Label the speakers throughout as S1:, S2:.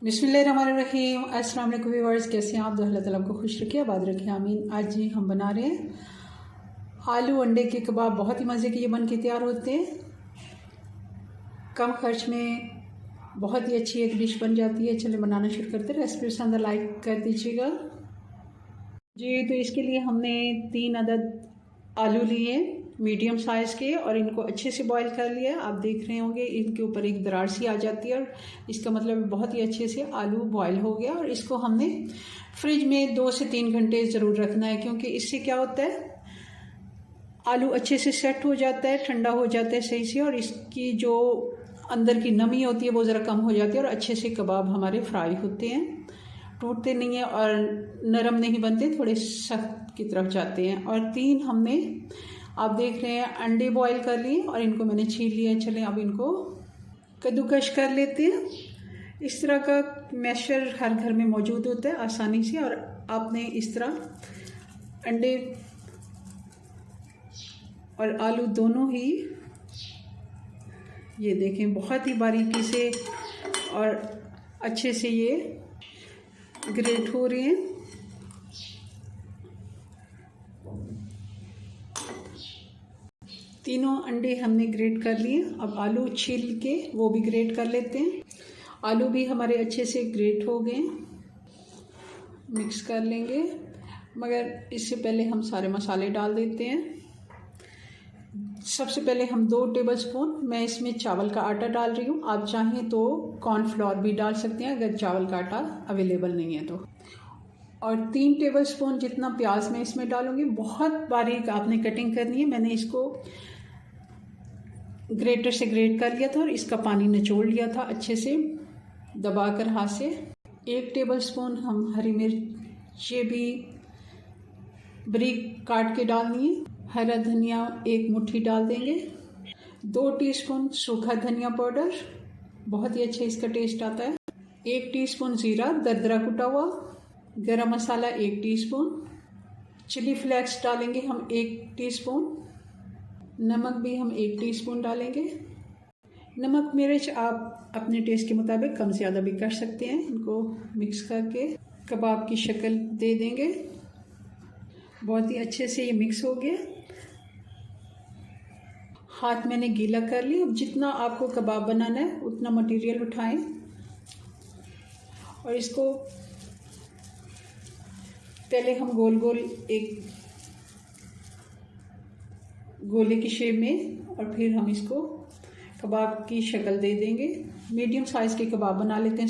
S1: बिस्मिल्लाहिर्रहमानिर्रहीम। अस्सलाम वालेकुम व्यूअर्स, कैसे हैं आप? तो अल्लाह ताला आपको खुश रखे, आबाद रखे, आमीन। आज जी हम बना रहे हैं आलू अंडे के कबाब। बहुत ही मज़े के ये बन के तैयार होते हैं। कम खर्च में बहुत ही अच्छी एक डिश बन जाती है। चलिए बनाना शुरू करते हैं। रेसिपी पसंद लाइक कर दीजिएगा जी। तो इसके लिए हमने 3 अदद आलू लिए मीडियम साइज़ के और इनको अच्छे से बॉईल कर लिया। आप देख रहे होंगे इनके ऊपर एक दरार सी आ जाती है और इसका मतलब बहुत ही अच्छे से आलू बॉईल हो गया। और इसको हमने फ्रिज में 2 से 3 घंटे ज़रूर रखना है, क्योंकि इससे क्या होता है, आलू अच्छे से सेट हो जाता है, ठंडा हो जाता है सही से, और इसकी जो अंदर की नमी होती है वो ज़रा कम हो जाती है और अच्छे से कबाब हमारे फ्राई होते हैं, टूटते नहीं हैं और नरम नहीं बनते, थोड़े सख्त की तरफ जाते हैं। और 3 हमने, आप देख रहे हैं, अंडे बॉईल कर लिए और इनको मैंने छील लिया। चलें अब इनको कद्दूकश कर लेते हैं। इस तरह का मैशर हर घर में मौजूद होता है आसानी से, और आपने इस तरह अंडे और आलू दोनों ही, ये देखें, बहुत ही बारीकी से और अच्छे से ये ग्रेट हो रहे हैं। तीनों अंडे हमने ग्रेट कर लिए। अब आलू छील के वो भी ग्रेट कर लेते हैं। आलू भी हमारे अच्छे से ग्रेट हो गए, मिक्स कर लेंगे। मगर इससे पहले हम सारे मसाले डाल देते हैं। सबसे पहले हम 2 टेबलस्पून, मैं इसमें चावल का आटा डाल रही हूँ। आप चाहें तो कॉर्नफ्लोर भी डाल सकते हैं अगर चावल का आटा अवेलेबल नहीं है तो। और 3 टेबलस्पून जितना प्याज मैं इसमें डालूँगी। बहुत बारीक आपने कटिंग करनी है। मैंने इसको ग्रेटर से ग्रेट कर लिया था और इसका पानी निचोड़ लिया था अच्छे से दबाकर हाथ से। 1 टेबलस्पून हम हरी मिर्च भी बारीक काट के डालनी है। हरा धनिया 1 मुट्ठी डाल देंगे। 2 टीस्पून सूखा धनिया पाउडर, बहुत ही अच्छा इसका टेस्ट आता है। 1 टीस्पून ज़ीरा दरदरा कुटा हुआ। गरम मसाला 1 टीस्पून। चिली फ्लेक्स डालेंगे हम 1 टीस्पून। नमक भी हम 1 टीस्पून डालेंगे। नमक मिर्च आप अपने टेस्ट के मुताबिक कम ज़्यादा भी कर सकते हैं। इनको मिक्स करके कबाब की शक्ल दे देंगे। बहुत ही अच्छे से ये मिक्स हो गया। हाथ मैंने गीला कर लिया। अब जितना आपको कबाब बनाना है उतना मटेरियल उठाएं और इसको पहले हम गोल गोल एक गोले की शेप में, और फिर हम इसको कबाब की शक्ल दे देंगे। मीडियम साइज़ के कबाब बना लेते हैं।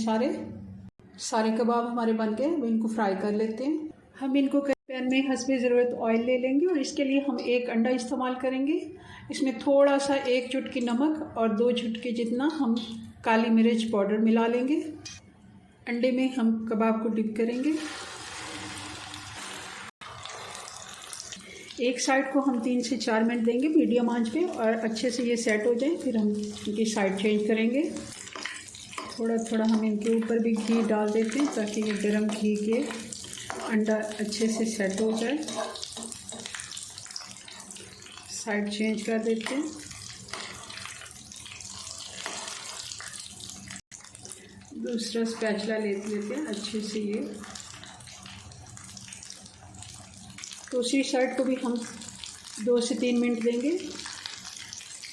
S1: सारे कबाब हमारे बन गए। अब इनको फ्राई कर लेते हैं। हम इनको पैन में हस्बे ज़रूरत ऑयल ले लेंगे और इसके लिए हम 1 अंडा इस्तेमाल करेंगे। इसमें थोड़ा सा 1 चुटकी नमक और 2 चुटकी जितना हम काली मिर्च पाउडर मिला लेंगे। अंडे में हम कबाब को डिप करेंगे। एक साइड को हम 3 से 4 मिनट देंगे मीडियम आंच पे, और अच्छे से ये सेट हो जाए। फिर हम इनकी साइड चेंज करेंगे। थोड़ा थोड़ा हम इनके ऊपर भी घी डाल देते हैं ताकि ये गर्म घी के अंडा अच्छे से सेट हो जाए। साइड चेंज कर देते हैं। दूसरा स्पैचुला लेते हैं अच्छे से। ये दूसरी साइड को भी हम 2 से 3 मिनट देंगे।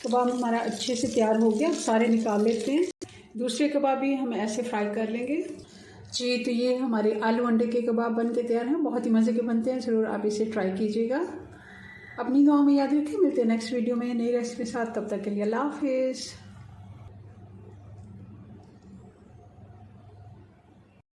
S1: कबाब हमारा अच्छे से तैयार हो गया। सारे निकाल लेते हैं। दूसरे कबाब भी हम ऐसे फ्राई कर लेंगे जी। तो ये हमारे आलू अंडे के कबाब बन के तैयार हैं। बहुत ही मज़े के बनते हैं। ज़रूर आप इसे ट्राई कीजिएगा। अपनी दुआ में याद रखें। मिलते हैं नेक्स्ट वीडियो में नई रेसिपी के साथ। तब तक के लिए अल्लाह हाफिज़।